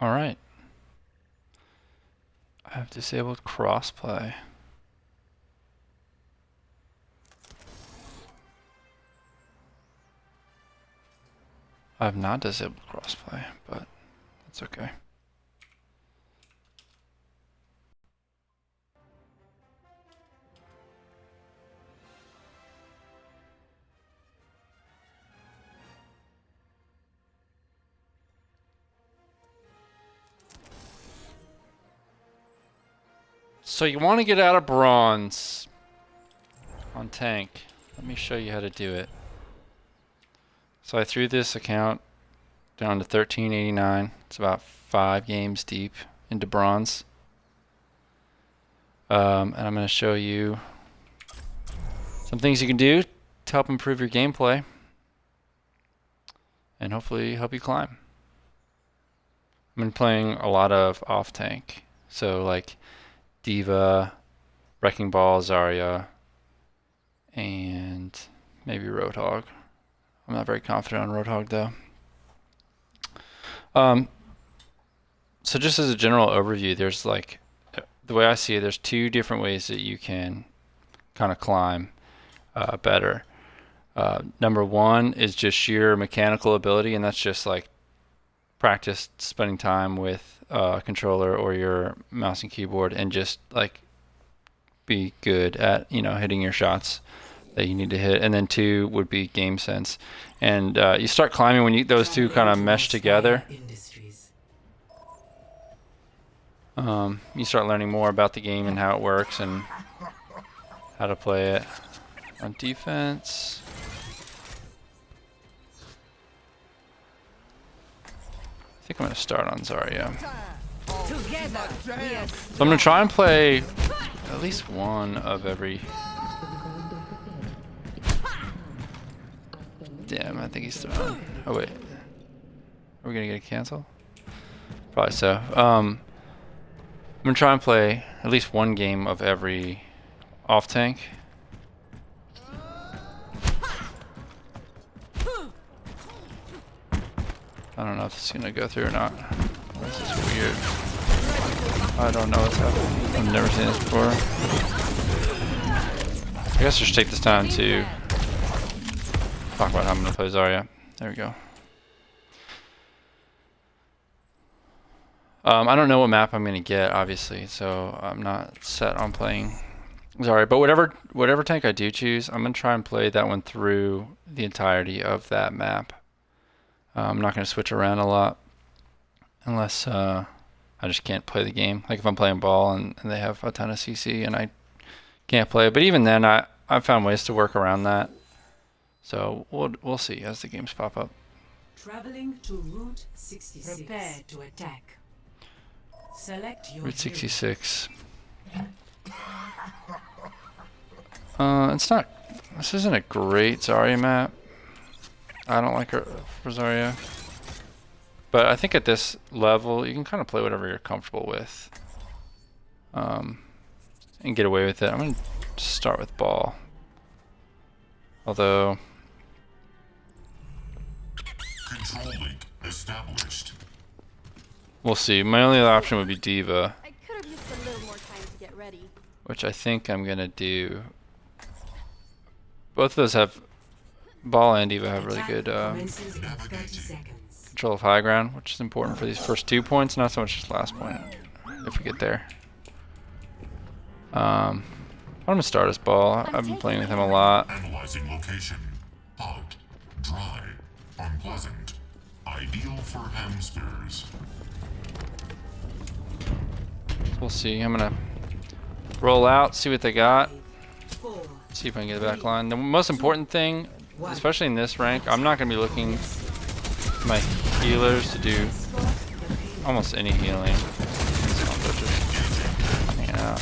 Alright. I have disabled crossplay. I have not disabled crossplay, but that's okay. So you want to get out of bronze on tank. Let me show you how to do it. So I threw this account down to 1389. It's about 5 games deep into bronze. And I'm going to show you some things you can do to help improve your gameplay and hopefully help you climb. I've been playing a lot of off tank. So like D.Va, Wrecking Ball, Zarya, and maybe Roadhog. I'm not very confident on Roadhog though. So just as a general overview, there's like, the way I see it, there's 2 different ways that you can kind of climb better. Number 1 is just sheer mechanical ability, and that's just like practice spending time with a controller or your mouse and keyboard and just like be good at, you know, hitting your shots that you need to hit. And then 2 would be game sense. And you start climbing when those 2 kind of mesh together. You start learning more about the game and how it works and how to play it. On defense, I think I'm going to start on Zarya. So I'm going to try and play at least one of every... Damn, I think he's throwing. Oh wait, are we going to get a cancel? Probably so. I'm going to try and play at least one game of every off tank. I don't know if it's gonna go through or not. This is weird. I don't know what's happening. I've never seen this before. I guess just take this time to talk about how I'm gonna play Zarya. There we go. I don't know what map I'm gonna get, obviously, so I'm not set on playing Zarya. But whatever tank I do choose, I'm gonna try and play that one through the entirety of that map. I'm not going to switch around a lot unless I just can't play the game. Like if I'm playing ball and they have a ton of CC and I can't play it. But even then, I've found ways to work around that. So we'll see as the games pop up. Traveling to Route 66. Prepare to attack. Select your Route 66. It's not. This isn't a great Zarya map. I don't like her for Zarya, but I think at this level you can kind of play whatever you're comfortable with, and get away with it. I'm gonna start with ball, although control link established. We'll see. My only other option would be D.Va, I could have used a little more time to get ready. which I think I'm gonna do. Both of those have. Ball and D.Va have really good control of high ground, which is important for these first 2 points, not so much this last point, if we get there. I'm gonna start as ball. I've been playing with him a lot. Analyzing location. Hot, dry, unpleasant. Ideal for hamsters. We'll see. I'm gonna roll out, see what they got, see if I can get the back line. The most important thing, especially in this rank, I'm not going to be looking at my healers to do almost any healing. Just hanging out.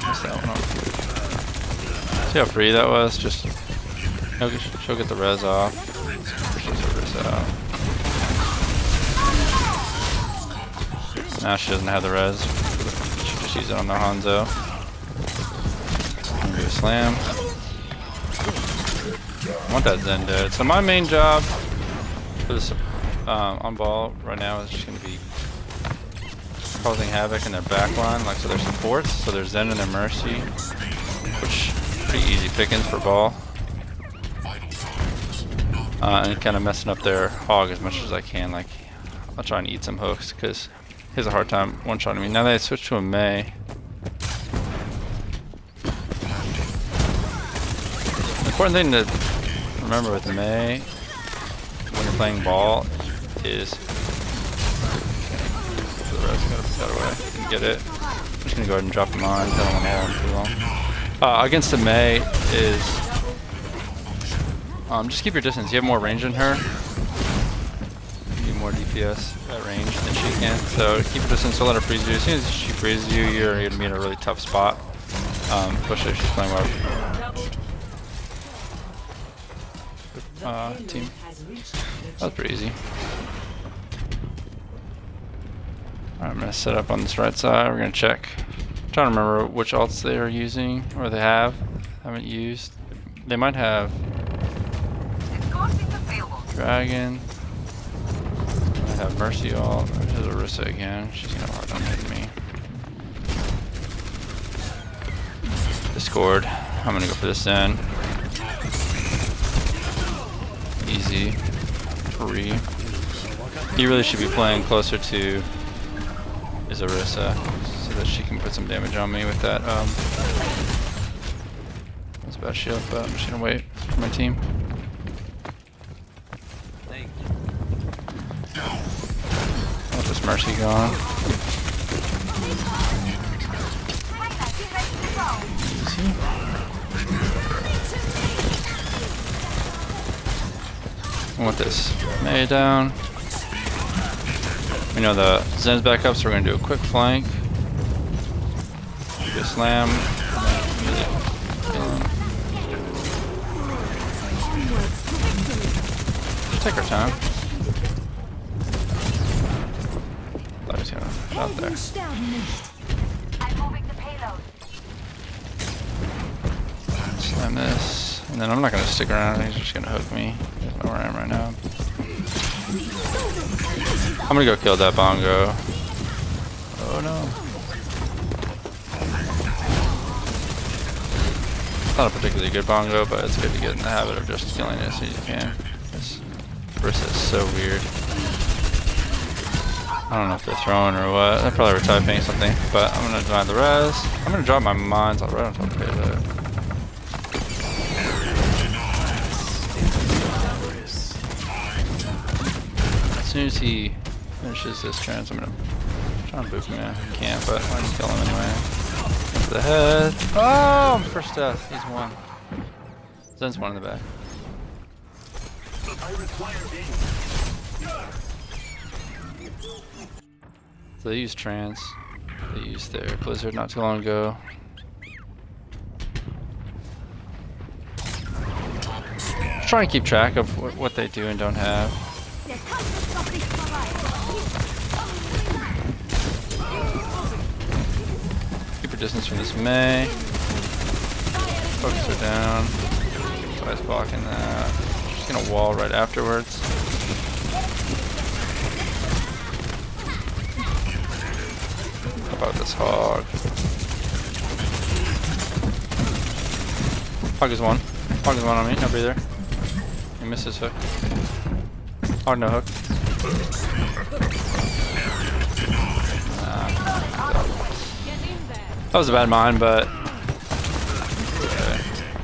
Missed that one off. See how free that was? Just she'll get the res off. She'll get the res out. Now she doesn't have the res. She just use it on the Hanzo. Do a slam. I want that Zen dead. So my main job for this on ball right now is just going to be causing havoc in their back line, like so their supports. So their Zen and their Mercy, which pretty easy pickings for ball. And kind of messing up their hog as much as I can. Like I'll try and eat some hooks because he has a hard time one-shotting me. Now that I switched to a Mei, the important thing to remember with Mei when you're playing ball is the rest gotta put that away. Get it. I'm just gonna go ahead and drop him on. I don't want to hold him too long. Against the Mei is just keep your distance. You have more range than her. You more DPS at range than she can. So keep your distance. Don't let her freeze you. As soon as she freezes you, you're gonna be in a really tough spot. Especially if she's playing well. Team. That was pretty easy. Alright, I'm gonna set up on this right side. We're gonna check. I'm trying to remember which alts they are using or they haven't used. They might have Dragon. I have Mercy ult. There's Orisa again. She's gonna hard on hitting me. Discord. I'm gonna go for this Zen. Easy. Free. He really should be playing closer to his Orisa so that she can put some damage on me with that. That's a bad shield, but I'm just gonna wait for my team. I want this Mercy gone. Easy. I want this Mei down. We know the Zen's back up, so we're going to do a quick flank. Do a slam. Just take our time. Thought he was going to out there. Slam this. And then I'm not going to stick around. He's just going to hook me. He doesn't know where I am right now. I'm gonna go kill that bongo. Oh no. It's not a particularly good bongo, but it's good to get in the habit of just killing it as soon as you can. This Orisa is so weird. I don't know if they're throwing or what. They're probably retyping something, but I'm gonna deny the res. I'm gonna drop my mines right on top of the payload. As soon as he finishes this trans, I'm gonna try and boop him in. I can't, but I'm gonna kill him anyway. To the head. Oh, first death. He's one. Zen's one in the back. So they used trans. They used their blizzard not too long ago. Just trying to keep track of what they do and don't have. Keep your distance from this Mei. Focus her down. So I was blocking that. She's gonna wall right afterwards. How about this hog? Hog is one. Hog is one on me. No breather. He missed his hook. Hog no hook. That was a bad mine, but okay.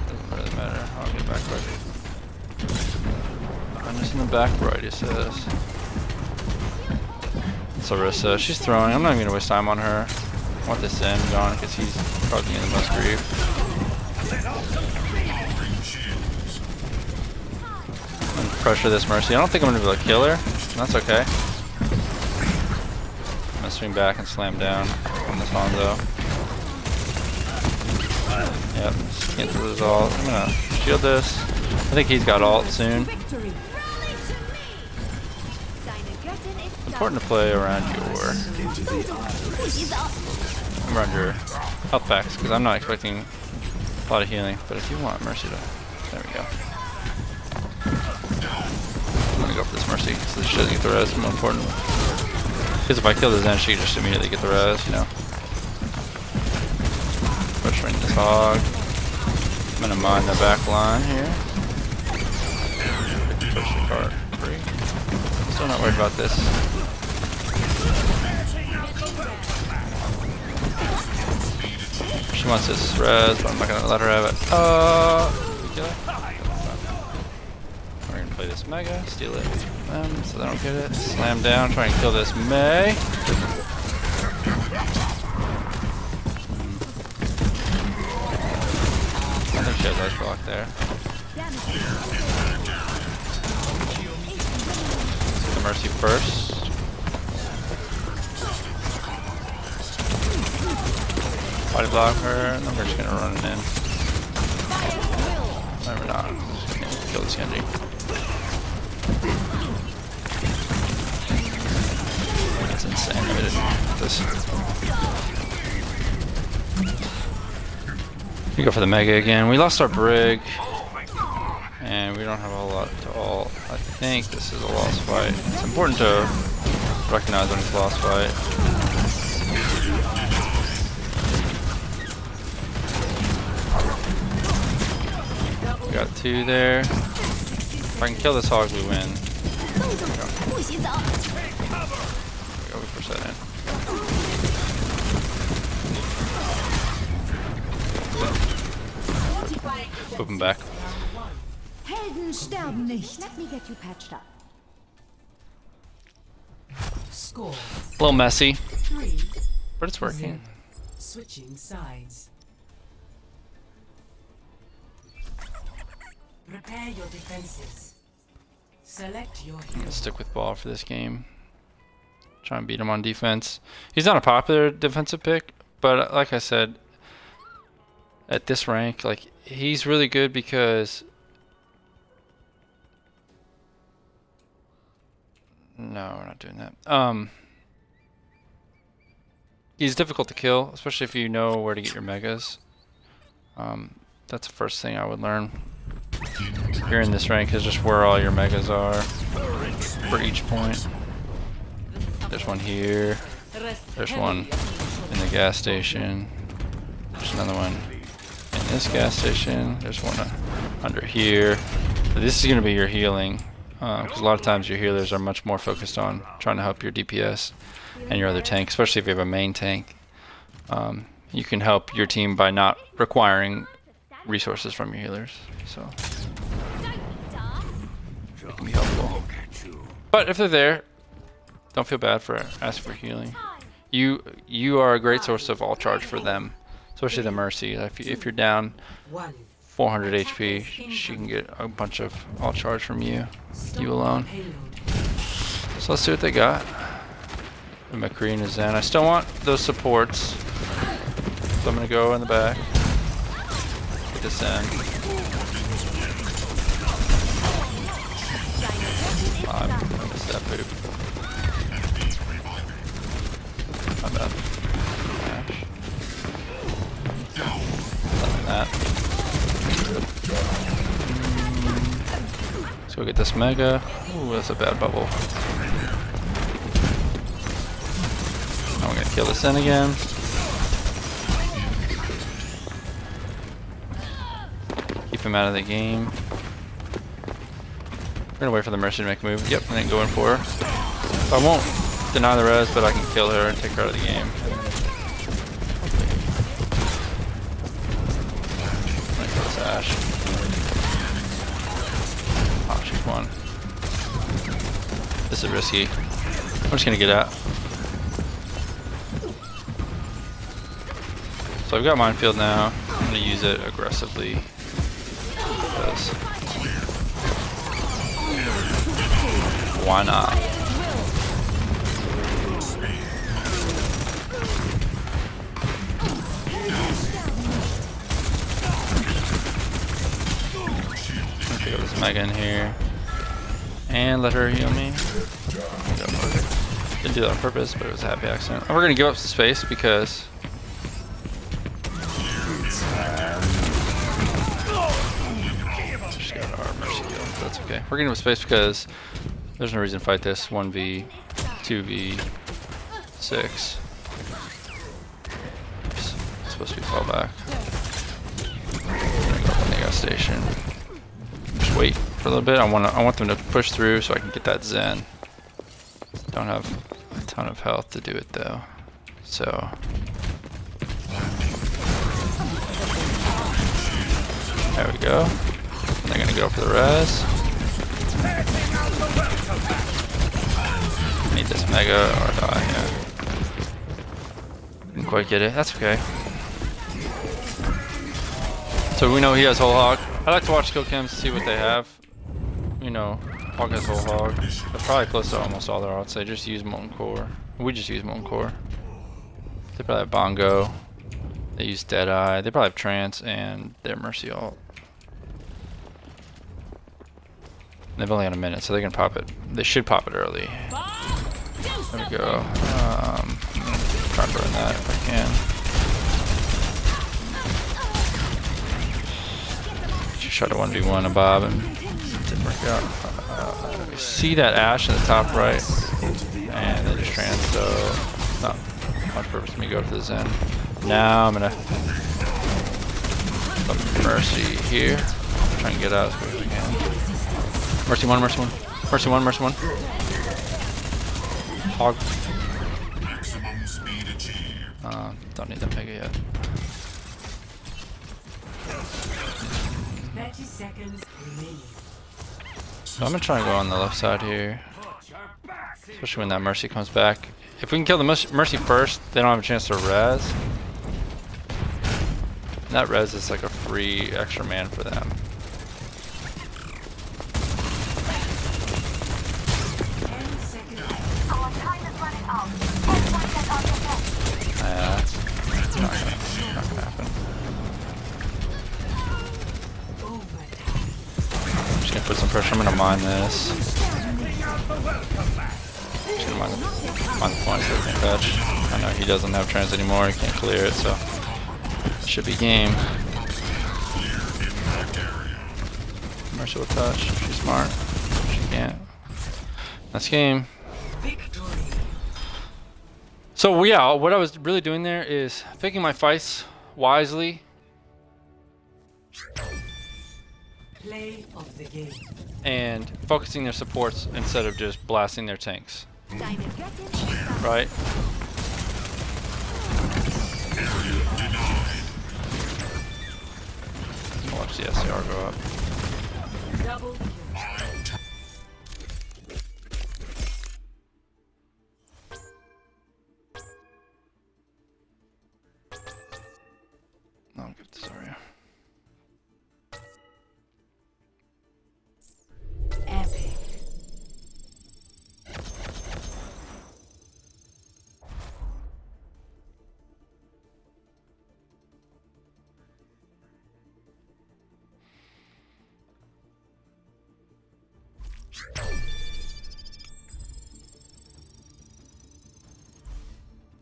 Doesn't really matter. I'll get back quick. I'm just in the back right, he says. It's Orisa. She's throwing. I'm not even gonna waste time on her. I want this Zen gone because he's causing me the most grief. I'm gonna pressure this Mercy. I don't think I'm gonna be able to kill her. That's okay. I'm gonna swing back and slam down on this Hanzo. Yep, just cancel his ult. I'm gonna shield this. I think he's got ult soon. Important to play around your health packs because I'm not expecting a lot of healing. But if you want Mercy to, there we go. I'm gonna go for this Mercy. so she doesn't get the res. More important. Because if I kill the Zen, she can just immediately get the res, you know. Pressuring this hog. I'm gonna mine the back line here. Push the cart free. Still not worried about this. She wants this res, but I'm not gonna let her have it. Kill it. We're gonna play this Mega, steal it from them so they don't get it. Slam down, try and kill this Mei. I think she has ice block there. Let's get the Mercy first. Body block her, and then we're just gonna run it in. No, we're not. Just gonna kill this Genji. That's insane. I didn't this. We go for the Mega again. We lost our Brig, and we don't have a whole lot to ult. I think this is a lost fight. It's important to recognize when it's a lost fight. We got 2 there. If I can kill this hog, we win. There we go, we push that in. Move him back. Helden sterben nicht. Let me get you patched up. Score A little messy, 3. but it's working. Switching sides. Prepare your defenses. Select your I'm hero. gonna stick with Ball for this game. Try and beat him on defense. He's not a popular defensive pick, but like I said, at this rank, like he's really good because no, we're not doing that. He's difficult to kill, especially if you know where to get your megas. That's the first thing I would learn. If you're in this rank, is just where all your megas are for each point. There's one here. There's one in the gas station. There's another one in this gas station. There's one under here. So this is going to be your healing, because a lot of times your healers are much more focused on trying to help your DPS and your other tank, especially if you have a main tank. You can help your team by not requiring resources from your healers, so it can be helpful. But if they're there, don't feel bad for asking for healing. You are a great source of all charge for them, especially the Mercy. If you're down 1. 400 HP, she can get a bunch of all charge from you alone. So let's see what they got. The McCree and Zen. I still want those supports, so I'm gonna go in the back. Get this in. I missed that poop. My bad. Dash. Like that. Let's go get this Mega. Ooh, that's a bad bubble. Now we're gonna kill this in again. Keep him out of the game. We're gonna wait for the Mercy to make a move. Yep, and then go in for her. I won't deny the res, but I can kill her and take her out of the game. I'm gonna kill this Ashe. Oh, she's won. This is risky. I'm just gonna get out. So I've got Minefield now. I'm gonna use it aggressively. Because why not? Let's pick up this Mega in here and let her heal me. Didn't do that on purpose, but it was a happy accident. And we're gonna give up some space because just got our Mercy heal. That's okay. We're gonna give up space because There's no reason to fight this. 1v, 2v6. It's supposed to be fallback. Gonna go up Nega station. Just wait for a little bit. I want them to push through so I can get that Zen. Don't have a ton of health to do it though. So there we go. And they're gonna go for the res. Need this mega or die, yeah. Didn't quite get it. That's okay. So we know he has whole hog. I like to watch skill cams to see what they have. You know, Hog has whole hog. They're probably close to almost all their ults. They just use Molten Core. We just use Molten Core. They probably have Bongo. They use Deadeye. They probably have Trance and their Mercy ult. They've only got a minute, so they can pop it. They should pop it early. There we go. Try and burn that if I can. Just try to 1v1 a Bob and didn't work out. See that Ashe in the top right? And they just trans, so not much purpose for me to go to the Zen. Now I'm gonna put Mercy here. Try and get out as quick as I can. Mercy 1, Mercy 1. Mercy 1, Mercy 1. Hog. Maximum speed achieved. Don't need that mega yet. 30 seconds remaining. So I'm gonna try and go on the left side here. Especially when that Mercy comes back. If we can kill the Mercy first, they don't have a chance to res. And that res is like a free extra man for them. 10 seconds. That's not gonna happen. Overtime. I'm just gonna put some pressure. I'm gonna mine this. Just gonna mine the point so we can fetch. I know he doesn't have trans anymore. He can't clear it, so it should be game. Mercy will touch. She's smart. She can't. That's game. Victory. So yeah, what I was really doing there is picking my fights wisely Play of the game. and focusing their supports instead of just blasting their tanks. Right? Watch the SCR go up. Double kill. No, I'll give it to Zarya. Epic.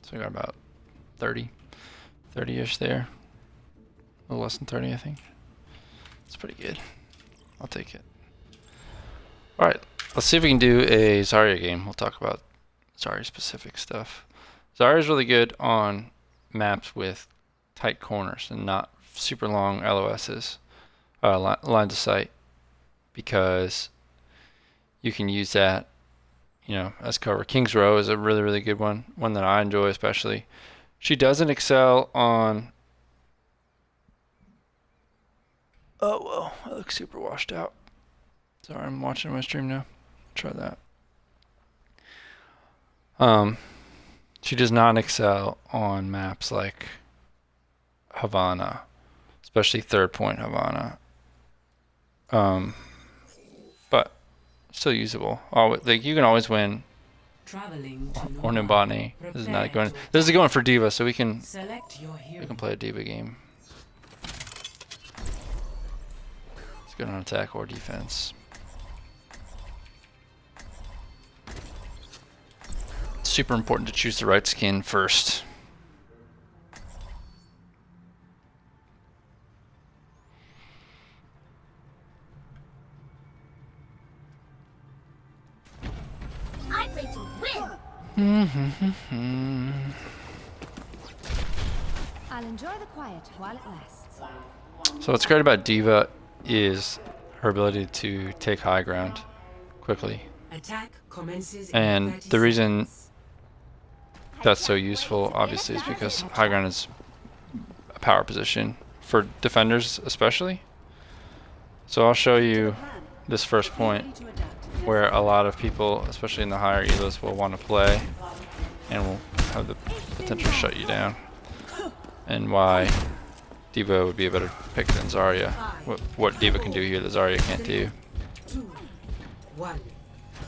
So we got about 30-ish there. A little less than 30, I think. It's pretty good. I'll take it. Alright, let's see if we can do a Zarya game. We'll talk about Zarya specific stuff. Zarya is really good on maps with tight corners and not super long LOSs, lines of sight, because you can use that, you know, as cover. King's Row is a really, really good one that I enjoy especially. She doesn't excel on... Oh, well, I look super washed out. Sorry, I'm watching my stream now. Try that. She does not excel on maps like Havana, especially third point Havana. But still usable. Always, like, you can always win. Traveling to Or Nimbani. This is not going. Prepare to This is going for D.Va, so we can select your hero. play a D.Va game. It's good on attack or defense. Super important to choose the right skin first. play to win. I'll enjoy the quiet while it lasts. So what's great about D.Va is her ability to take high ground quickly. Attack commences And in 30 the reason seconds. that's so useful, obviously, is because high ground is a power position for defenders, especially. So I'll show you this first point where a lot of people, especially in the higher elos, will want to play and will have the potential to shut you down. And why D.Va would be a better pick than Zarya. What D.Va can do here that Zarya can't do. 2, 1.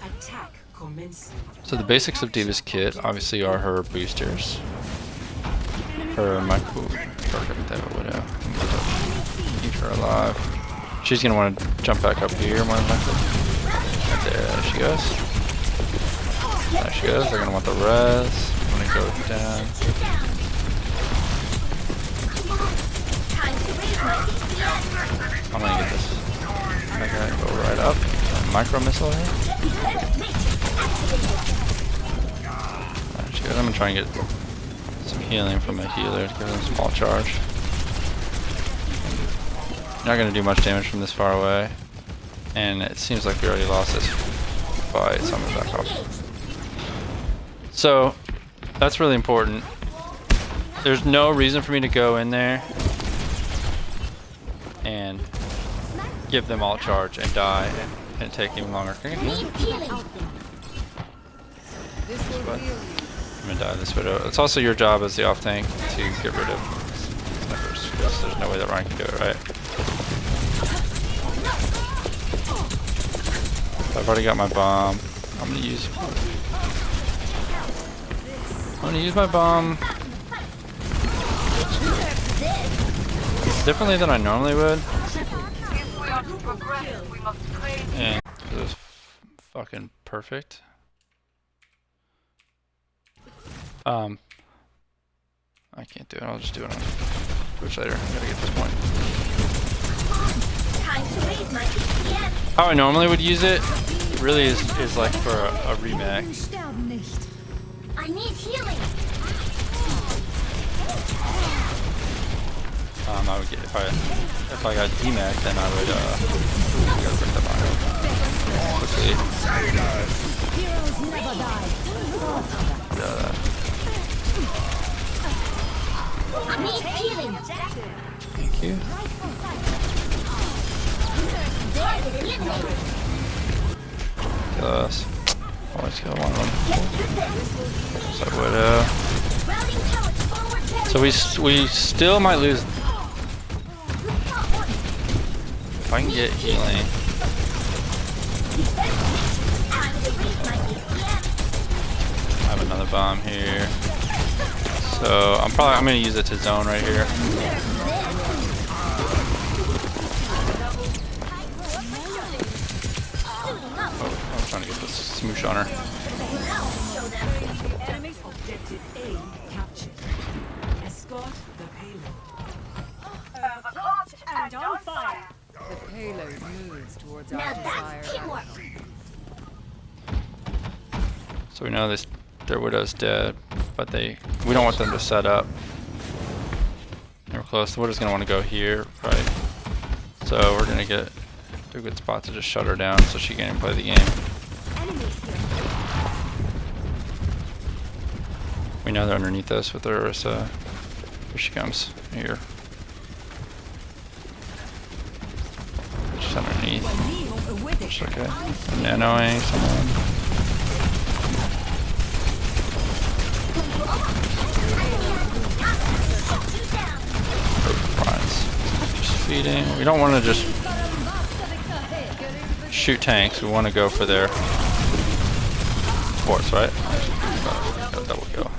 Attack commencing. So the basics of D.Va's kit obviously are her boosters. Her micro perfect Widow. Keep her alive. She's gonna want to jump back up here more than likely. Right there she goes. There she goes. They're gonna want the res. I'm gonna go down. I'm gonna get this. I'm gonna go right up. Micro missile here. There she goes. I'm gonna try and get some healing from a healer to give them a small charge. Not gonna do much damage from this far away. And it seems like we already lost this fight, so I'm gonna back off. So that's really important. There's no reason for me to go in there and give them all charge and die and take even longer. Can I get healing? But I'm gonna die this Widow. It's also your job as the off tank to get rid of snipers, because there's no way that Ryan can do it, right? I've already got my bomb. I'm gonna use my bomb differently than I normally would. And it was fucking perfect. I can't do it. I'll just do it on Twitch later. I gotta get this point. How I normally would use it really is like for a remix. I need healing. I would get if I got DMAC, then I would gotta break that line quickly. Heroes never die. I need healing. Thank you. Kill us. Always kill one of them. So Widow. So we still might lose. If I can get healing. I have another bomb here. So I'm gonna use it to zone right here. Oh, I'm trying to get this smoosh on her. Objective A captured. Escort the payload. And on fire. The payload moves towards Now our that's desired teamwork. So we know their Widow's dead, but we don't want them to set up. And we're close. The Widow's gonna want to go here, right? So we're gonna get a good spot to just shut her down so she can't even play the game. We know they're underneath us with their Orisa. Here she comes. Here. She's underneath. It's okay. Nanoing someone. Just feeding. We don't want to just shoot tanks. We want to go for their force, right? Got a double kill.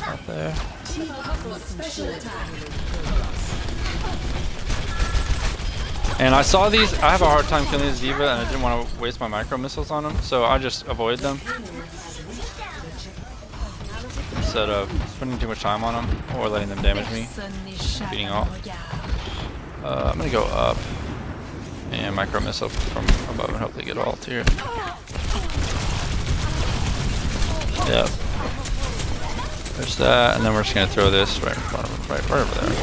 Out there. And I saw these. I have a hard time killing this D.Va, and I didn't want to waste my micro missiles on them, so I just avoid them instead of spending too much time on them or letting them damage me, beating off. I'm gonna go up and micro missile from above and hopefully get ult here. Yep. There's that, and then we're just gonna throw this right in front of him, right over there.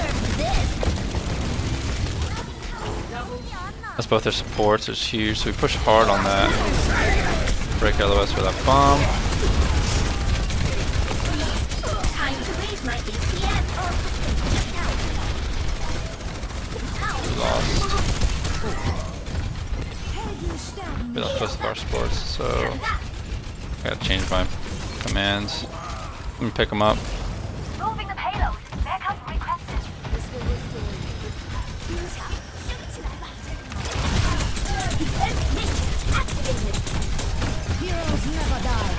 That's both their supports, it's huge, so we push hard on that. Break LOS for that bomb. Time to raise my APM. We lost most of our supports, so I gotta change my commands. Let me pick them up. Moving the payload. Backup requested. Heroes never die.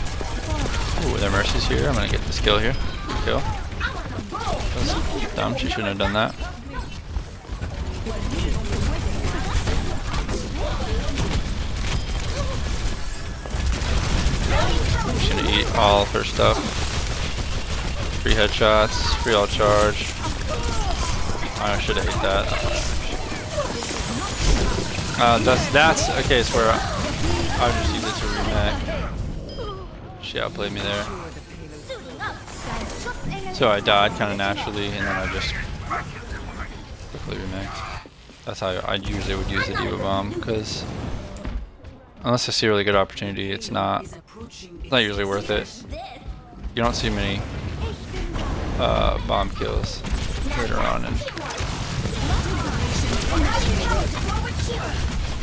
Ooh, their Mercy's here. I'm gonna get this kill here. Kill. That's dumb. She shouldn't have done that. She's gonna eat all of her stuff. Free headshots, free all charge. I should have hit that. That's a case where I just use it to remake. She outplayed me there. So I died kind of naturally, and then I just quickly remaked. That's how I usually would use the D.Va bomb, because unless I see a really good opportunity, it's not usually worth it. You don't see many bomb kills later on. And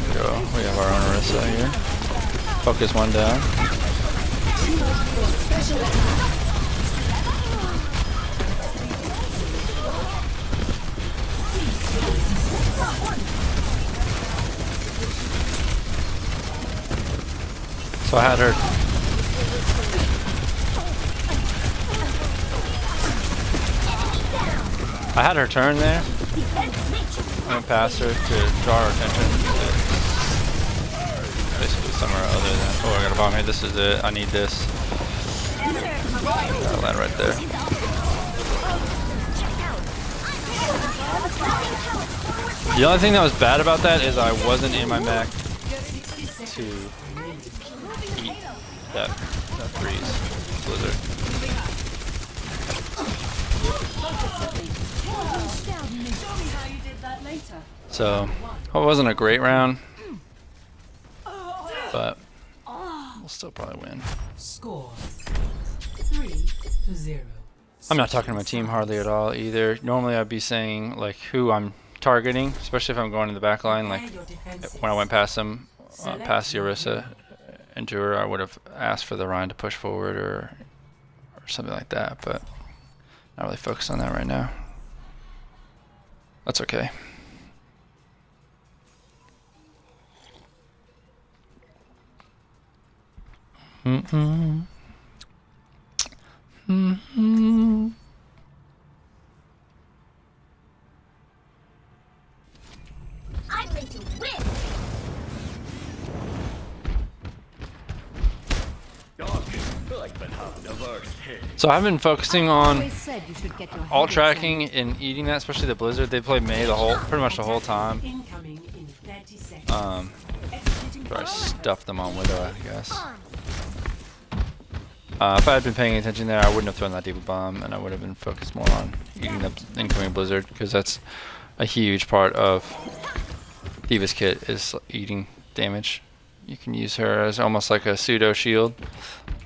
there we go. We have our own Orisa here. Focus one down. So I had her. I had her turn there. I went past her to draw her attention. Basically somewhere other than. Oh, I got a bomb here. This is it. I need this. I'll land right there. The only thing that was bad about that is I wasn't in my mech to eat that freeze blizzard. So, it wasn't a great round, but we'll still probably win. Score 3-0. I'm not talking to my team hardly at all either. Normally I'd be saying like who I'm targeting, especially if I'm going in the back line. Like when I went past them, past the Orisa into her, I would have asked for the Ryan to push forward or something like that, but not really focused on that right now. That's okay. Mm-mm. Mm-hmm. I'm ready to win. So I've been focusing on Always said you should get your all head tracking and eating that, especially the Blizzard. They play Mei pretty much the whole time. Incoming in 30 seconds. But I stuffed them on Widow, I guess. If I had been paying attention there, I wouldn't have thrown that D.Va bomb, and I would have been focused more on eating the incoming Blizzard, because that's a huge part of D.Va's kit is eating damage. You can use her as almost like a pseudo shield,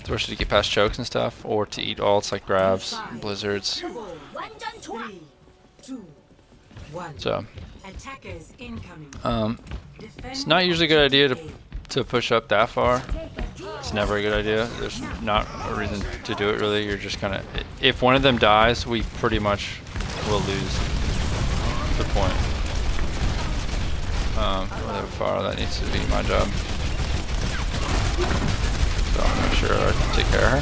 force her to get past chokes and stuff, or to eat ults like grabs, blizzards. 3, 2, 1. So, Attackers incoming. it's not usually a good idea to push up that far. It's never a good idea. There's not a reason to do it really. You're just gonna, if one of them dies, we pretty much will lose the point. Whatever far, that needs to be my job. So I'm not sure I can take care of her.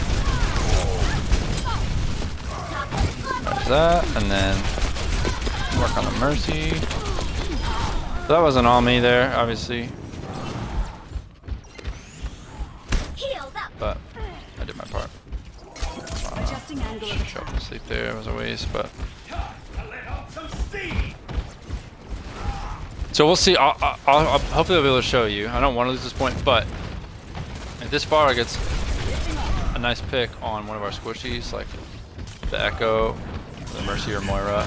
There's that, and then work on the Mercy. So that wasn't all me there, obviously, Healed up. but I did my part. Adjusting angle of Should go to sleep there. It was a waste, but. So we'll see. Hopefully I'll be able to show you. I don't want to lose this point, but if this far gets a nice pick on one of our squishies, like the Echo, the Mercy, or Moira,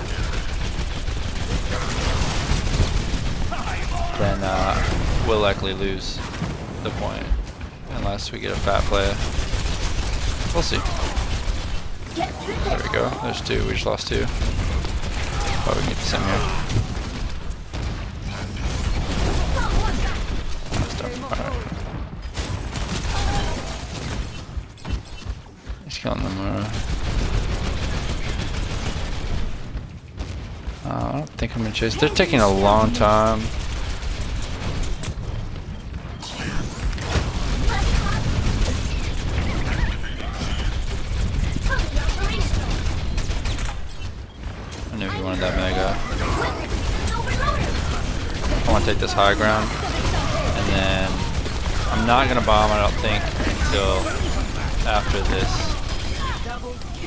then we'll likely lose the point unless we get a fat play. We'll see. There we go. There's two. We just lost two. But we can get the sim here. Alright. He's killing them. I don't think I'm gonna chase. They're taking a long time. I knew he wanted that mega. I want to take this high ground. And then I'm not gonna bomb, I don't think, until after this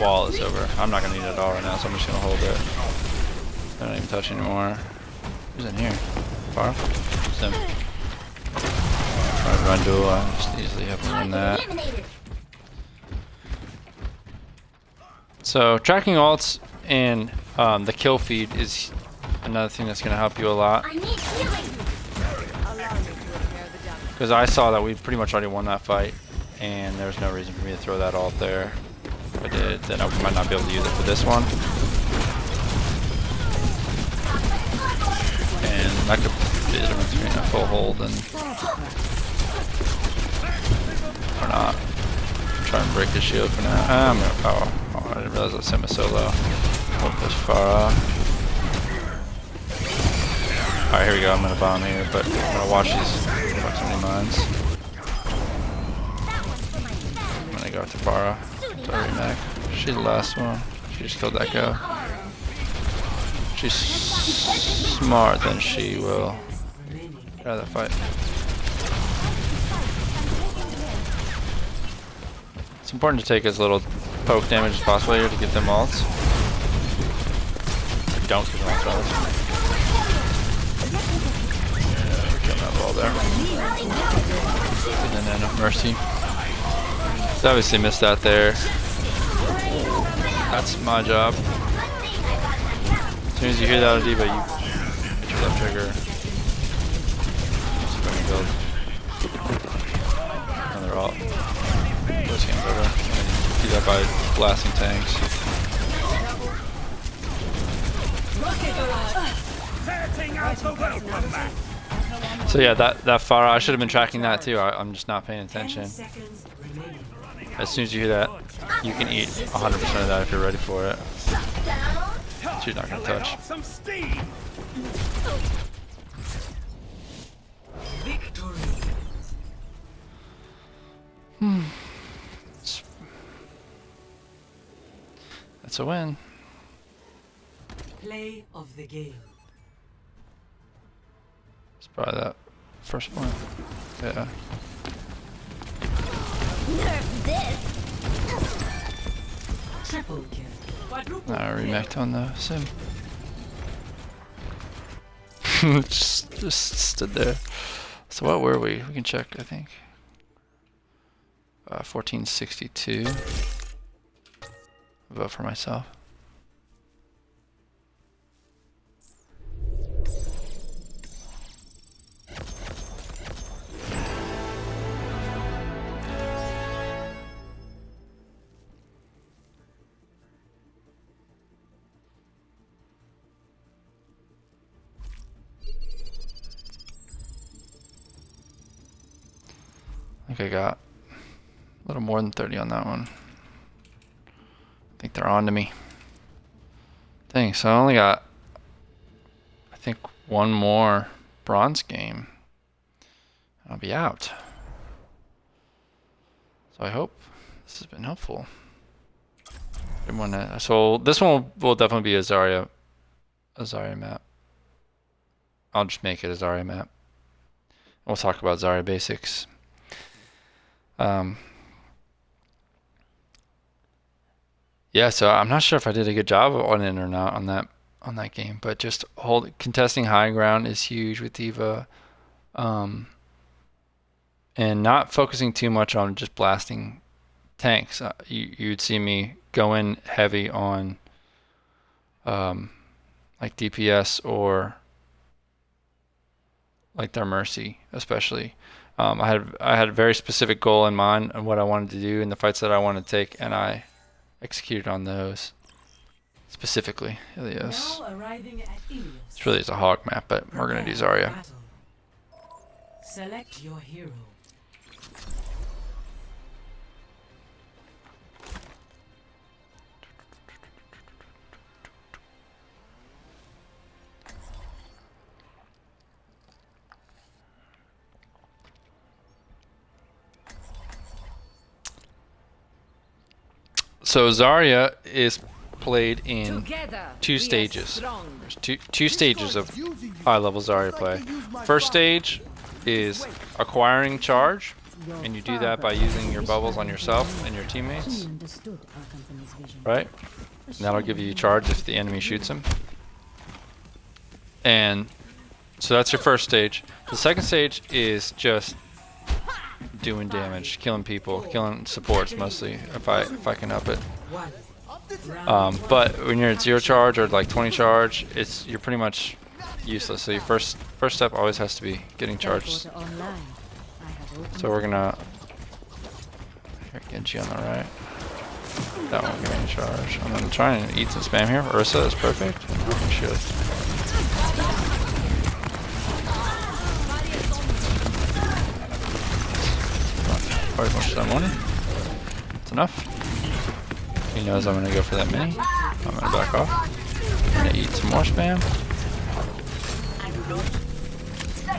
wall is over. I'm not gonna need it at all right now, so I'm just gonna hold it. I don't even touch anymore. Who's in here? Far? Sim. Try to run duel, I just easily have to win that. So tracking ults and the kill feed is another thing that's gonna help you a lot. I need healing. Because I saw that we pretty much already won that fight, and there's no reason for me to throw that ult there. If I did, then I might not be able to use it for this one. And that could be the difference between a full hold and or not. Try and break his shield for now. I'm gonna power. Oh, I didn't realize that Sim was so low. Hope this far. Alright, here we go. I'm gonna bomb here, but I'm gonna watch these proximity mines. I'm gonna go to Farah. Sorry, Mac. She's the last one. She just killed that guy. She's smart, then she will get out of that fight. It's important to take as little poke damage as possible here to get them ults. Or don't get them ults, rather. Killing that wall there. And then Mercy. So obviously missed that there. That's my job. As soon as you hear that Diva, you hit your left trigger. Just go and build. Another ult. First game's over. And do that by blasting tanks. So yeah, that Farah, I should have been tracking that too. I'm just not paying attention. As soon as you hear that, you can eat 100% of that if you're ready for it. She's not gonna touch. That's a win. Play of the game. It's probably that first point. Yeah. Nerf this. Triple kill. Quadruple I remaced on the sim. just stood there. So what were we? We can check, I think. 1462. Vote for myself. I think I got a little more than 30 on that one. I think they're on to me. Dang, so I only got, I think, one more bronze game. I'll be out. So I hope this has been helpful. So this one will definitely be a Zarya map. I'll just make it a Zarya map. We'll talk about Zarya basics. Yeah, so I'm not sure if I did a good job on it or not on that game, but just contesting high ground is huge with D.Va, and not focusing too much on just blasting tanks. You'd see me go in heavy on like DPS or like their Mercy, especially. I had a very specific goal in mind and what I wanted to do in the fights that I wanted to take, and I executed on those specifically. Ilios. Now arriving at Ilios. It's really a hog map, but we're gonna do Zarya. Battle. Select your hero. So Zarya is played in Together, two we are stages. strong. There's two stages of high-level Zarya play. First stage is acquiring charge, and you do that by using your bubbles on yourself and your teammates, right? And that'll give you charge if the enemy shoots him. And so that's your first stage. The second stage is just doing damage, killing people, killing supports mostly, if I can help it. But when you're at 0 charge or like 20 charge, you're pretty much useless. So your first step always has to be getting charged. So we're gonna Genji on the right. That won't give me any charge. I'm gonna try and eat some spam here. Ursa is perfect. Should. Quite as much as I wanted. It's enough. He knows I'm gonna go for that mini. I'm gonna back off. I'm gonna eat some more spam.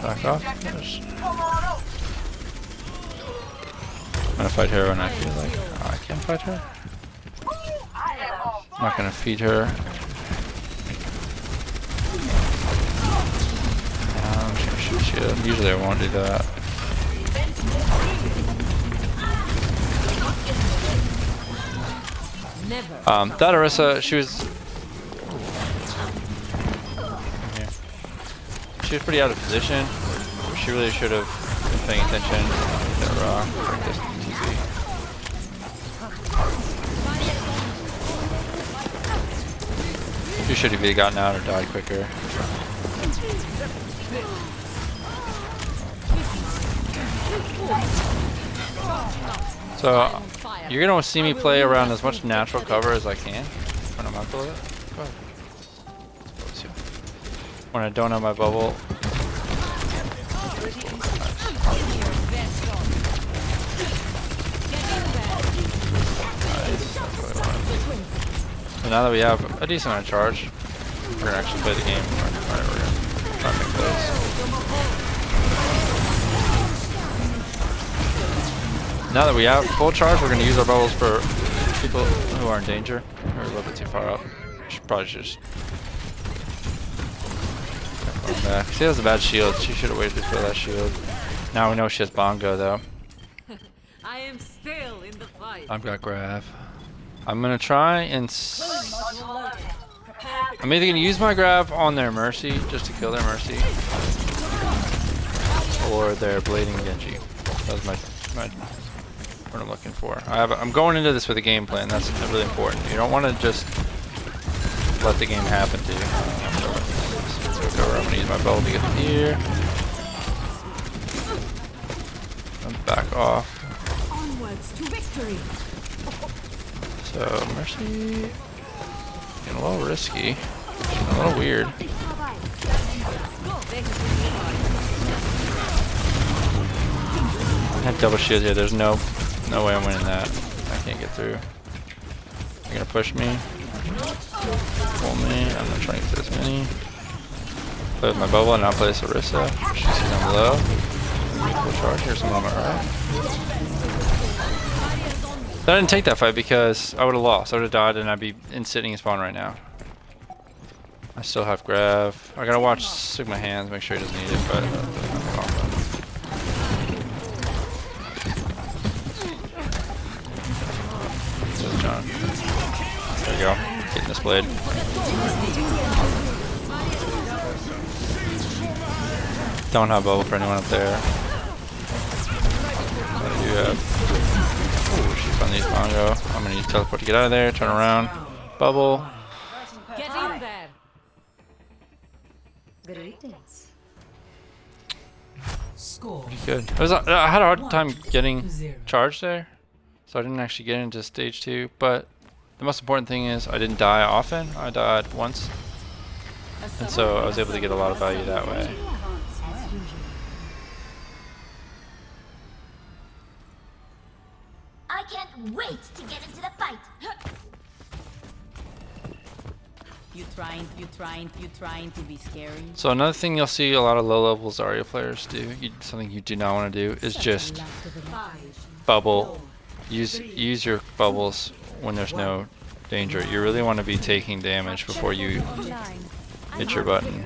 Back off. I'm gonna fight her when I feel like I can fight her. I'm not gonna feed her. I'm just gonna shoot shield. Usually I won't do that. That Orisa, she was pretty out of position. She really should have been paying attention. Like this TP. She should have either gotten out or died quicker. So you're gonna see me play around as much natural cover as I can when I'm out below it. Go ahead. When I don't have my bubble. So now that we have a decent amount of charge, we're gonna actually play the game. Alright, we're gonna try and make those. Now that we have full charge, we're gonna use our bubbles for people who are in danger. We're a little bit too far up. Should probably just back. She has a bad shield. She should have waited for that shield. Now we know she has Bongo though. I am still in the fight. I've got Grav. I'm gonna try and I'm either gonna use my Grav on their Mercy just to kill their Mercy, or their Blading Genji. That's my what I'm looking for. I'm going into this with a game plan. That's really important. You don't want to just let the game happen to you. So I'm gonna use my bubble to get here. And back off. Onwards to victory. So Mercy getting a little risky, a little weird. I have double shield here. There's no way I'm winning that. I can't get through. You're gonna push me, pull me. I'm gonna try and get this mini. Play with my bubble and now play this Orisa. She sees I'm low. Full charge. Here's some moment, right? I didn't take that fight because I would have lost. I would have died and I'd be sitting in spawn right now. I still have Grav. I gotta watch Sigma hands, make sure he doesn't need it, but so John. There we go. Getting this blade. Don't have bubble for anyone up there. But I do have. Oh, she's on these Bongo. I'm gonna use teleport to get out of there, turn around. Bubble. Get in there. Greetings. Score Good. I had a hard time getting 1-0. charged there, so I didn't actually get into stage 2. But the most important thing is I didn't die often. I died once, and so I was able to get a lot of value that way. I can't wait to get into the fight. You trying to be scary? So another thing you'll see a lot of low-level Zarya players do, something you do not want to do, is just bubble. Use your bubbles when there's no danger. You really want to be taking damage before you hit your button.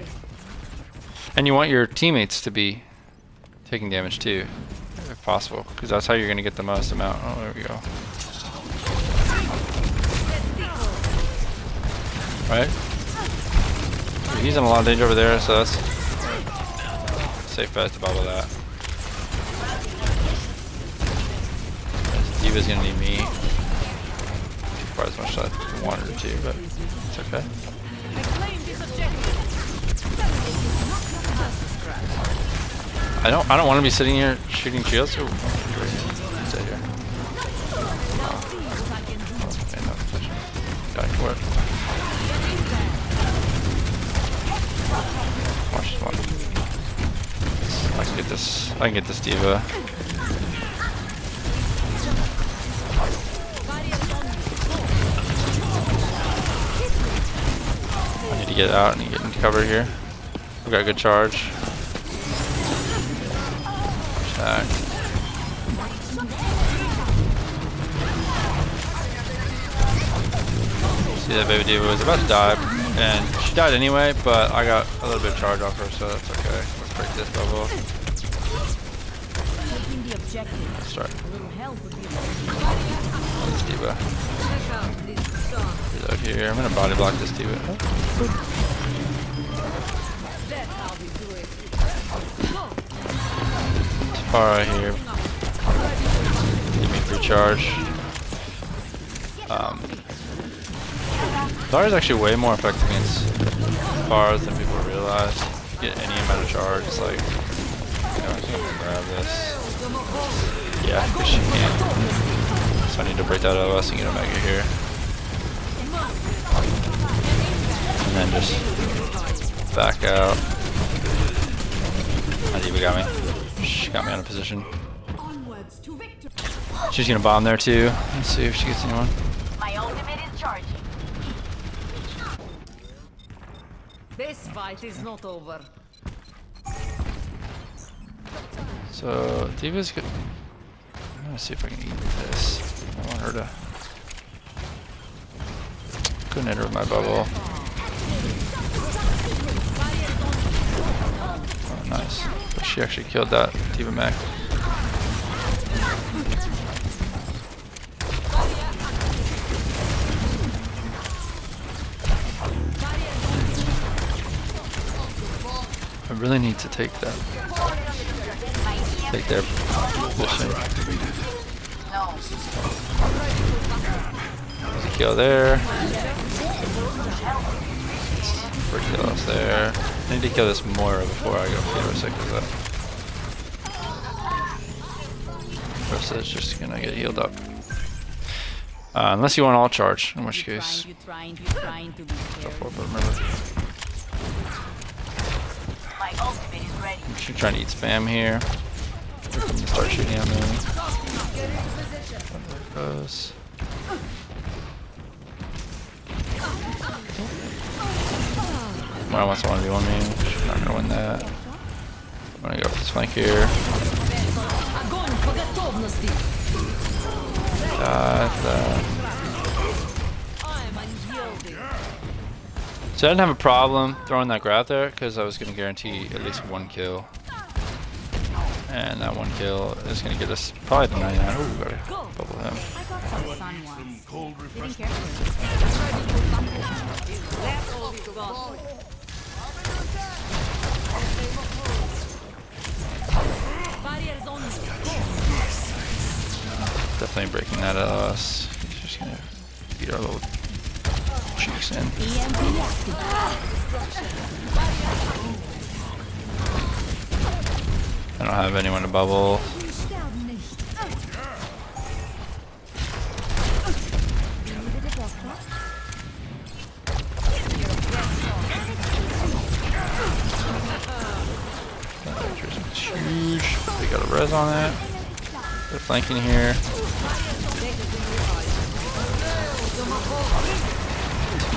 And you want your teammates to be taking damage too, if possible, because that's how you're going to get the most amount. Oh, there we go. Right? He's in a lot of danger over there, so that's safe bet to bubble that. D.Va's gonna need me. Probably as much as I wanted her to, but it's okay. I don't want to be sitting here shooting shields. Ooh, stay here. Okay, no protection. Got it for it. Watch. I can get this D.Va. I need to get out and get into cover here. We've got a good charge. Attack. See that baby D.Va was about to die, and she died anyway, but I got a little bit of charge off her, so that's okay. Let's break this bubble. Let's start. This D.Va. Reload here. I'm gonna body block this D.Va. Pharah here. Give me free charge. Zarya's actually way more effective against Pharah than people realize. Get any amount of charge, it's like, you know, I can grab this. Yeah, because she can't. So I need to break that OS and get a Mega here. And then just back out. That D.Va got me. She got me out of position. She's gonna bomb there too. Let's see if she gets anyone. My ultimate is charging. This fight is not over. So D.Va's good. I'm gonna see if I can eat this. I want her to. Couldn't hit her with my bubble. Oh, nice. But she actually killed that D.Va mech. I really need to take that. Take their position. There's a kill there. First kill us there. I need to kill this Moira before I go for sick of that. First is just gonna get healed up. Unless you want all charge, in which case. You trying to be Go scary? for it, but remember. My ultimate is ready. I'm just trying to eat spam here. They're going to start shooting at me. There goes. Moira wants to 1v1 me. She's not gonna win that. I'm gonna go for this flank here. So I didn't have a problem throwing that grab there because I was going to guarantee at least 1 kill. And that 1 kill is going to get us probably the 99. Ooh, gotta bubble him. I got some sun once. Didn't care for That's all we've got. Barriers on me. Definitely breaking that at us. He's just going to beat our little cheeks in. I don't have anyone to bubble. It's huge. They got a res on it. They're flanking here.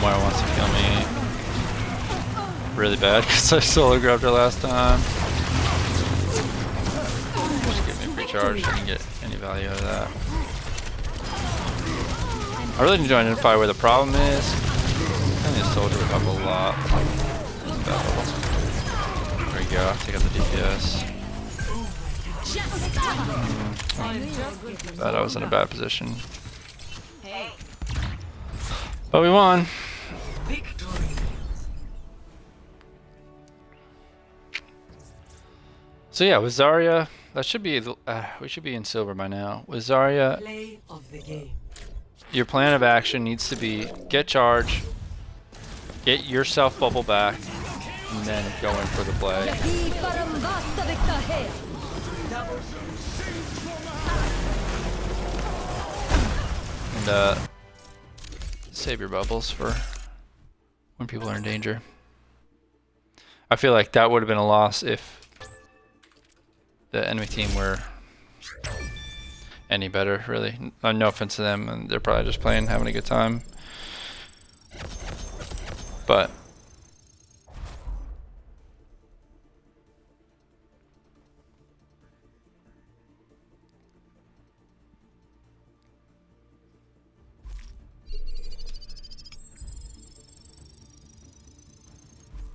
Moira wants to kill me really bad because I solo grabbed her last time. Just give me a free charge so I can get any value out of that. I really need to identify where the problem is. I need to soldier up a lot. There we go, take out the DPS. Thought I was in a bad position. But we won. So yeah, with Zarya, that should be we should be in silver by now. With Zarya, Play of the game. your plan of action needs to be get charge, get yourself bubble back, and then go in for the play. And save your bubbles for when people are in danger. I feel like that would have been a loss if the enemy team were any better, really. No offense to them, and they're probably just playing, having a good time. But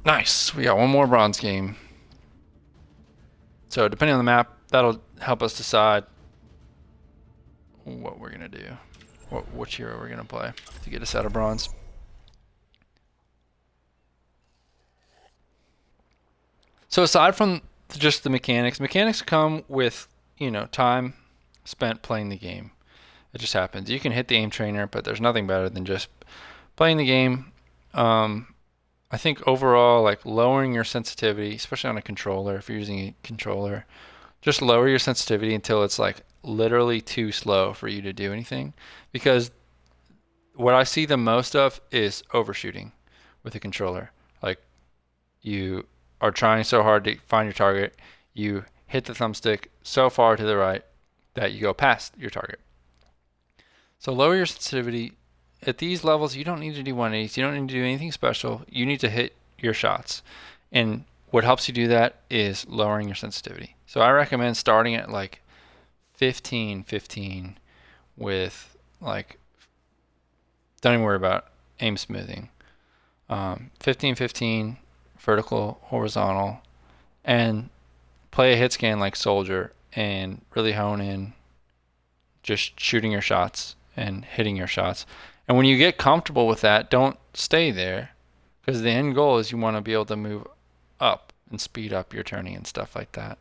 nice, we got one more bronze game. So depending on the map, that'll help us decide what we're gonna do, which hero we're gonna play to get us out of bronze. So aside from just the mechanics come with, you know, time spent playing the game. It just happens. You can hit the aim trainer, but there's nothing better than just playing the game. I think overall, like lowering your sensitivity, especially on a controller, if you're using a controller, just lower your sensitivity until it's like literally too slow for you to do anything. Because what I see the most of is overshooting with a controller. Like you are trying so hard to find your target, you hit the thumbstick so far to the right that you go past your target. So lower your sensitivity. At these levels, you don't need to do 180s. You don't need to do anything special. You need to hit your shots. And what helps you do that is lowering your sensitivity. So I recommend starting at like 15 with like, don't even worry about aim smoothing. 15 vertical, horizontal, and play a hit scan like Soldier and really hone in just shooting your shots and hitting your shots. And when you get comfortable with that, don't stay there, because the end goal is you want to be able to move up and speed up your turning and stuff like that.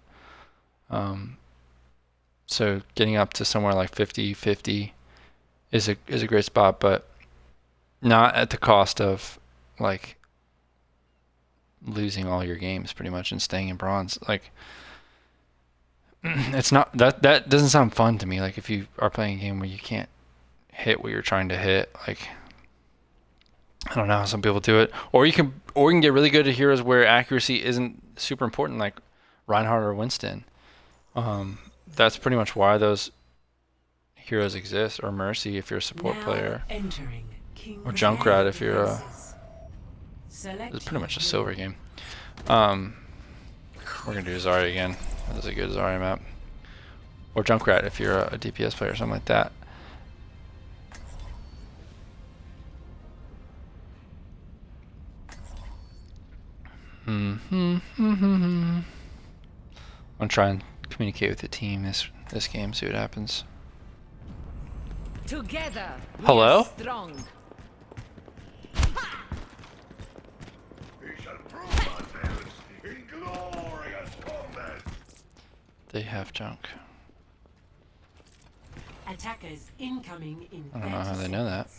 So getting up to somewhere like 50 is a great spot, but not at the cost of like losing all your games pretty much and staying in bronze. Like it's not that doesn't sound fun to me. Like if you are playing a game where you can't hit what you're trying to hit, like I don't know how some people do it. Or you can get really good at heroes where accuracy isn't super important, like Reinhardt or Winston. That's pretty much why those heroes exist, or Mercy if you're a support player, or Junkrat if you're a it's pretty much a silver game. We're gonna do Zarya again. That's a good Zarya map. Or Junkrat if you're a DPS player or something like that. I'm gonna try and communicate with the team this game, see what happens. Together. we Hello? are Strong. We shall prove ourselves in glorious combat. They have junk. Attackers incoming in I don't know how they know that.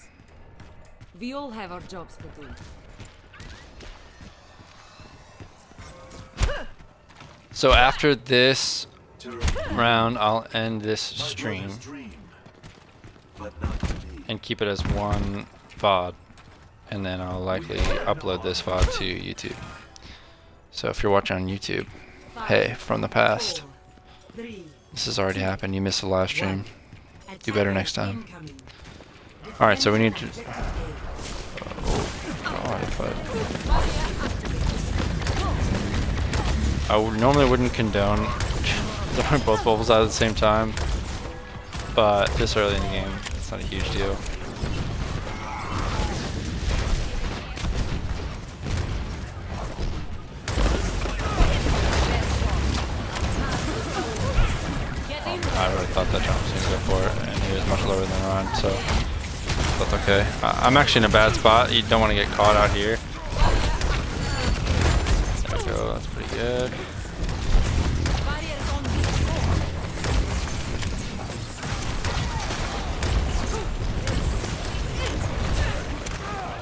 We all have our jobs to do. So after this round, I'll end this stream and keep it as one VOD, and then I'll likely upload this VOD to YouTube. So if you're watching on YouTube, hey, from the past, 3. this has already happened. You missed the live stream. Do better next time. Incoming. Alright, so we need to... Objective God, but I normally wouldn't condone throwing both bubbles out at the same time, but this early in the game, it's not a huge deal. I really thought that jump was gonna go for it, and he was much lower than Ryan, so that's okay. I'm actually in a bad spot. You don't want to get caught out here. There we go. That's pretty good.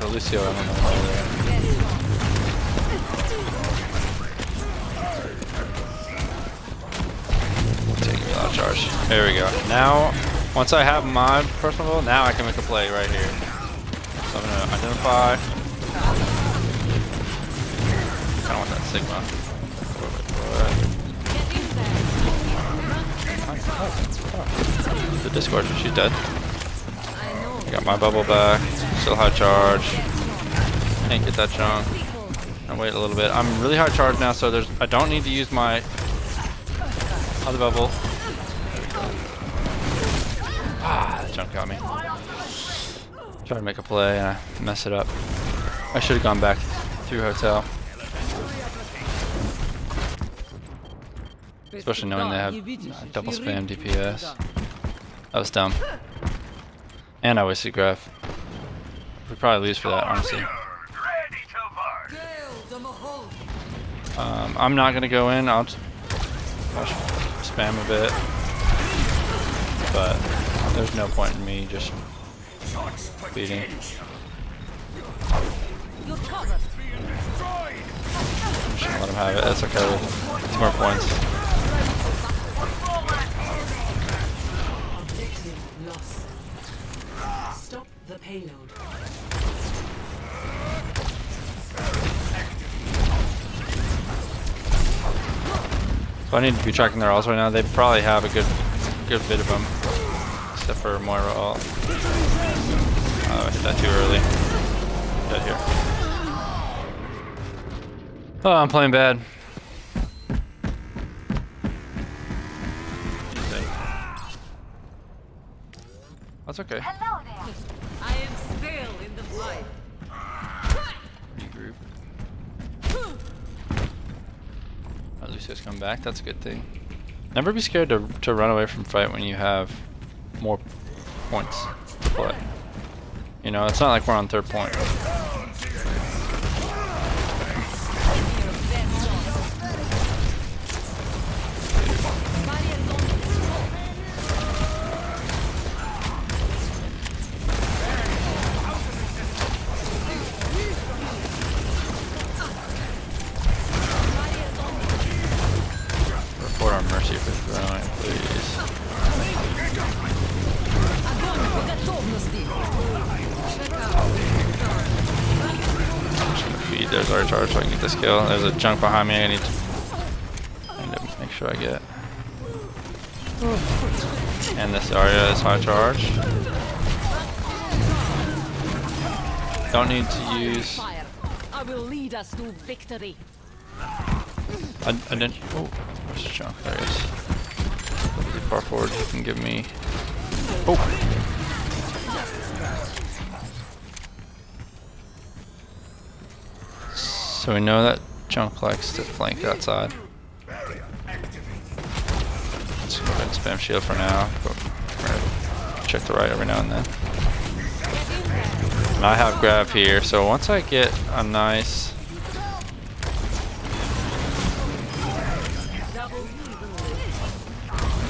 Lucio, I don't know why there. Taking a lot of charge. There we go. Now, once I have my personal goal, now I can make a play right here. So I'm gonna identify. I don't want that Sigma. The Discord, she's dead. I got my bubble back. Still high charge. Can't get that junk. I'll wait a little bit. I'm really high charge now, so I don't need to use my other bubble. Ah, that junk got me. Try to make a play and I mess it up. I should have gone back through hotel. Especially knowing they have double spam DPS. That was dumb. And I wasted graph. We'd probably lose for that, honestly. I'm not gonna go in. I'll spam a bit, but there's no point in me just beating. You're covered. I'm just gonna let him have it. That's okay. 2 more points. Objective lost. Stop the payload. So I need to be tracking their ults right now. They probably have a good bit of them, except for Moira ult. Oh, I hit that too early. Dead here. Oh, I'm playing bad. That's okay. Hello there. I am still in the fight. Regroup. Oh, Lucio's come back. That's a good thing. Never be scared to run away from fight when you have more points to play. You know, it's not like we're on 3rd point. Report our mercy if it's growing, please. Feed, there's our charge so I can get this kill. There's a junk behind me I need to make sure I get. And this area is high charge. Don't need to use. Fire. I will lead us to victory. I didn't. Oh, where's the junk? There it is. Really far forward, you can give me. Oh! So we know that Junk likes to flank outside. Let's go ahead and spam shield for now. Check the right every now and then. And I have grab here, so once I get a nice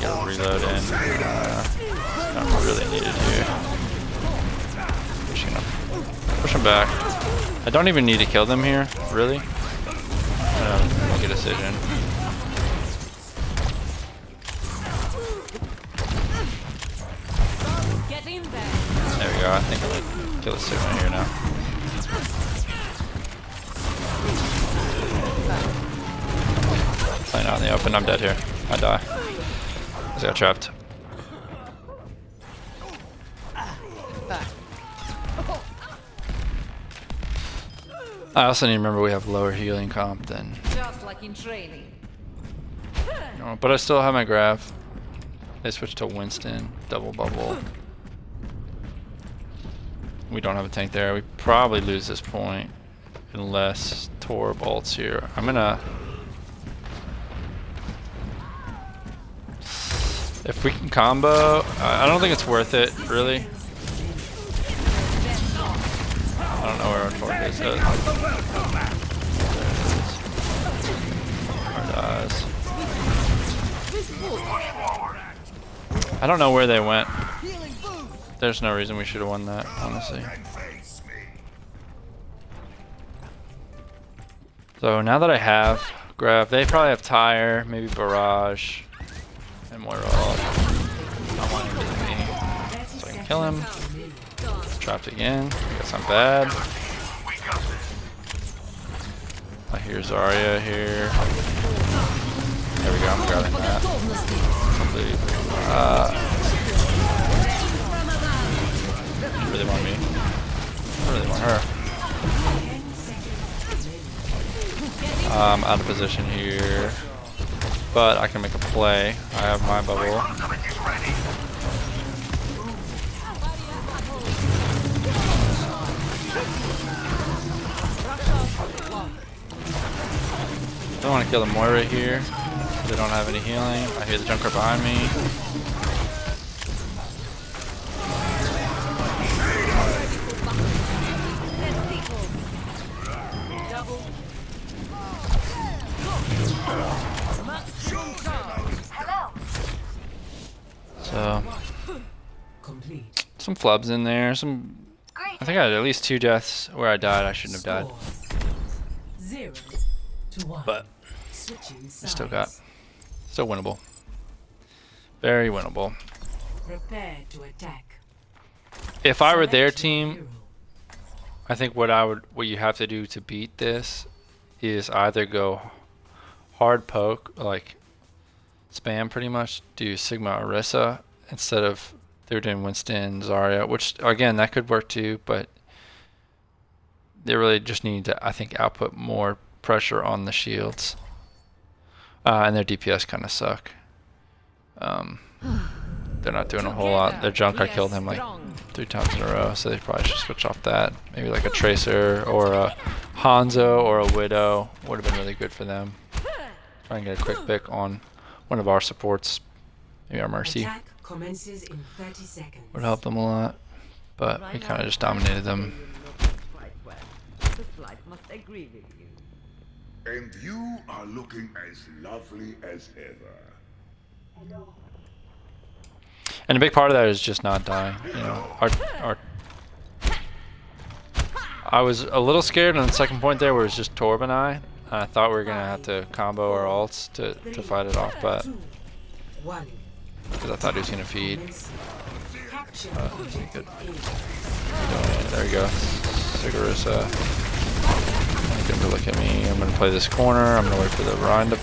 get a reload in, not really needed here. Just gonna push him back. I don't even need to kill them here, really. Make a decision. Get in there. There we go. I think I'm gonna kill the Sigma here now. Playing out in the open. I'm dead here. I die. Just got trapped. I also need to remember we have lower healing comp than. Just like in training. No, but I still have my grab. They switched to Winston. Double bubble. We don't have a tank there. We probably lose this point unless Tor bolts here. I'm gonna. If we can combo, I don't think it's worth it, really. I don't know where our Tor is. There it is. I don't know where they went. There's no reason we should have won that, honestly. So now that I have grab, they probably have tire, maybe barrage, and more roll. Not wanting to get me, so I can kill him. Trapped again. Guess I'm bad. I hear Zarya here. There we go. I'm grabbing that. Complete. You really want me? I really want her. I'm out of position here, but I can make a play. I have my bubble. I want to kill the Moira here. They don't have any healing. I hear the Junker behind me. So, some flubs in there. I think I had at least 2 deaths where I died. I shouldn't have died. 0-1. But I still winnable. Very winnable. Prepare to attack. If I were their team, I think what you have to do to beat this is either go hard poke, like spam pretty much, do Sigma Orisa instead of they're doing Winston, Zarya, which again that could work too, but they really just need to, I think, output more pressure on the shields. And their DPS kind of suck. They're not doing a whole lot. Their junk, I killed him like 3 times in a row, so they probably should switch off that. Maybe like a Tracer or a Hanzo or a Widow would have been really good for them. Try and get a quick pick on one of our supports. Maybe our Mercy Attack commences in 30 seconds. would help them a lot, but we kind of just dominated them. And you are looking as lovely as ever. And a big part of that is just not dying. You know, I was a little scared on the second point there where it was just Torb and I thought we were gonna have to combo our ults to fight it off, but because I thought he was gonna feed. Good. There we go. Sigurisa. Good to look at me. I'm gonna play this corner. I'm gonna wait for the Rhine to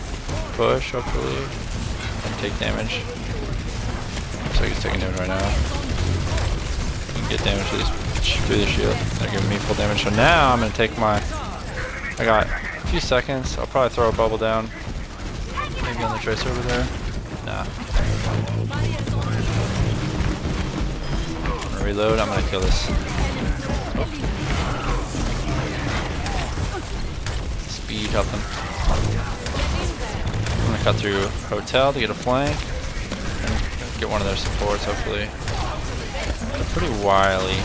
push, hopefully, and take damage. So he's taking damage right now. You can get damage through the shield. They're giving me full damage. So now I'm gonna take my. I got a few seconds. I'll probably throw a bubble down. Maybe on the Tracer over there. Nah. I'm gonna reload. I'm gonna kill this. speed, help them. I'm gonna cut through Hotel to get a flank. And get one of their supports, hopefully. They're pretty wily.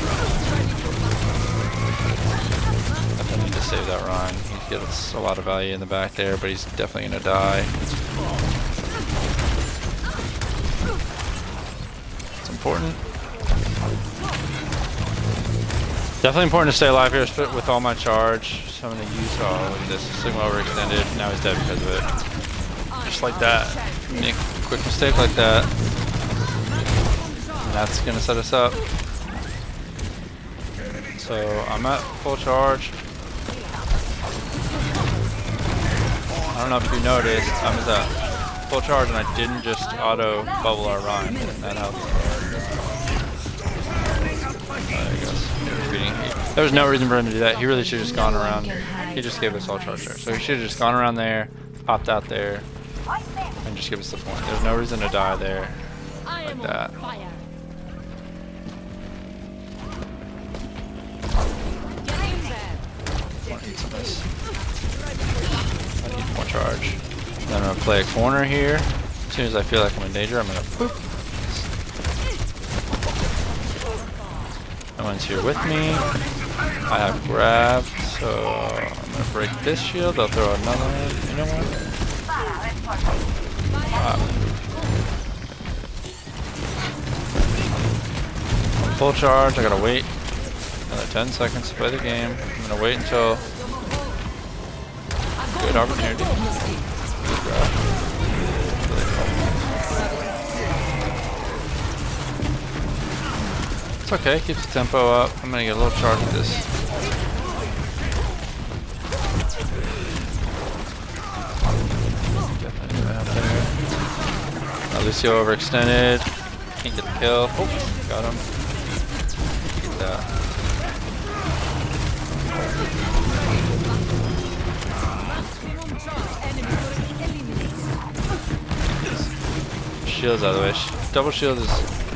Definitely need to save that Ryan. He gets a lot of value in the back there, but he's definitely gonna die. It's important. Definitely important to stay alive here with all my charge. So I'm gonna use this Sigma overextended. Now he's dead because of it. Just like that. Make a quick mistake like that. And that's gonna set us up. So I'm at full charge. I don't know if you noticed, I was at full charge and I didn't just auto bubble our Rhyme. That helps. There he goes. There was no reason for him to do that. He really should have just gone around. He just gave us all charge there. So he should have just gone around there, popped out there, and just give us the point. There's no reason to die there like that. I need more charge. Then I'm gonna play a corner here. As soon as I feel like I'm in danger, I'm gonna boop. No one's here with me. I have grabbed, so I'm gonna break this shield. I'll throw another one. You know what? Full charge. I gotta wait another 10 seconds to play the game. I'm gonna wait until good opportunity. Good grab. It's okay, keeps the tempo up. I'm gonna get a little charge with this. Definitely out there. Lucio overextended. Can't get the kill. Oh, got him. Get that. Shield's out of the way. Double shield is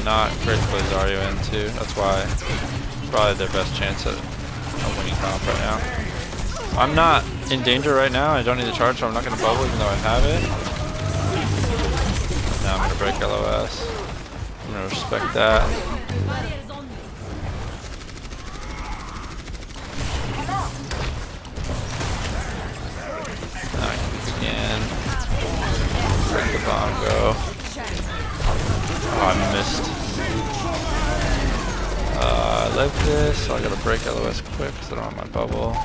not great to play Zarya into. That's why probably their best chance at a winning comp right now. I'm not in danger right now. I don't need the charge, so I'm not going to bubble even though I have it. Now I'm going to break LOS. I'm going to respect that. Now I can begin. Break the bomb, go. Oh, I missed. I lived this, so I gotta break LOS quick because I don't have my bubble.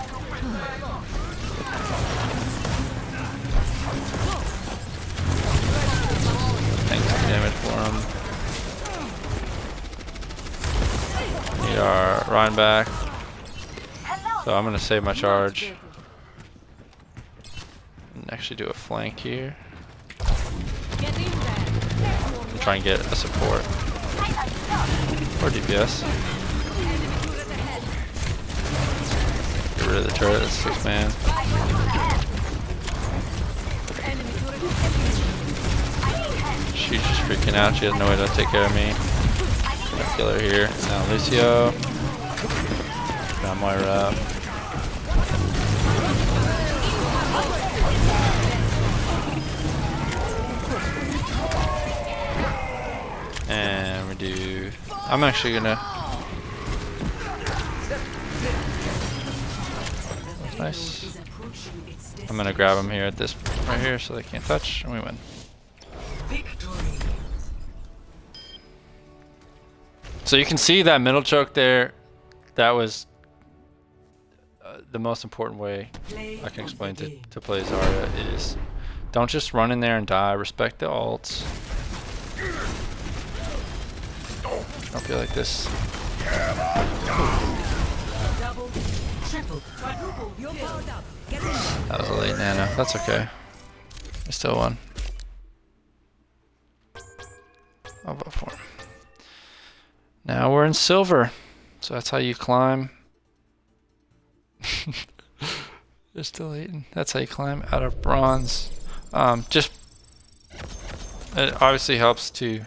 Tank some damage for him. Need our Ryan back. So I'm gonna save my charge. And actually do a flank here. And try and get a support. Or DPS. Get rid of the turret, that's 6 man. She's just freaking out, she has no way to take care of me. I'm gonna kill her here. Now Lucio. Got Moira. And we do. I'm actually gonna. Nice. I'm gonna grab them here at this right here so they can't touch, and we win. So you can see that middle choke there. That was the most important way I can explain to play Zarya is don't just run in there and die. Respect the ults. I feel like this. That was a late nano. That's okay. I still won. I'll vote for him. Now we're in silver. So that's how you climb. They're still hating. That's how you climb out of bronze. Just it obviously helps to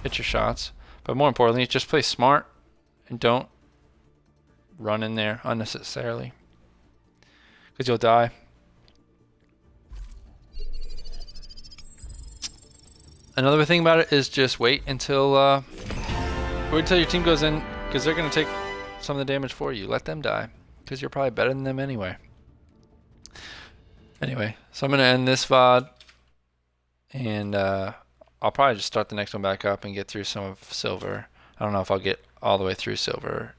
hit your shots. But more importantly, just play smart and don't run in there unnecessarily. Because you'll die. Another thing about it is just wait until your team goes in, because they're going to take some of the damage for you. Let them die, because you're probably better than them anyway. Anyway, so I'm going to end this VOD, and I'll probably just start the next one back up and get through some of Silver. I don't know if I'll get all the way through Silver.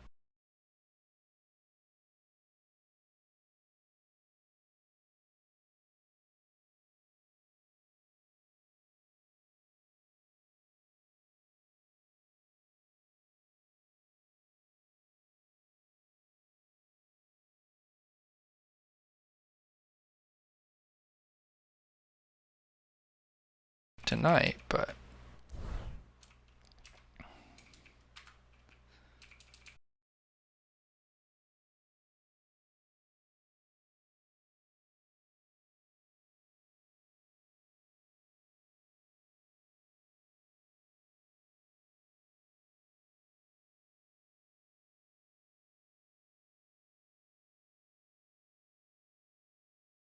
Tonight, but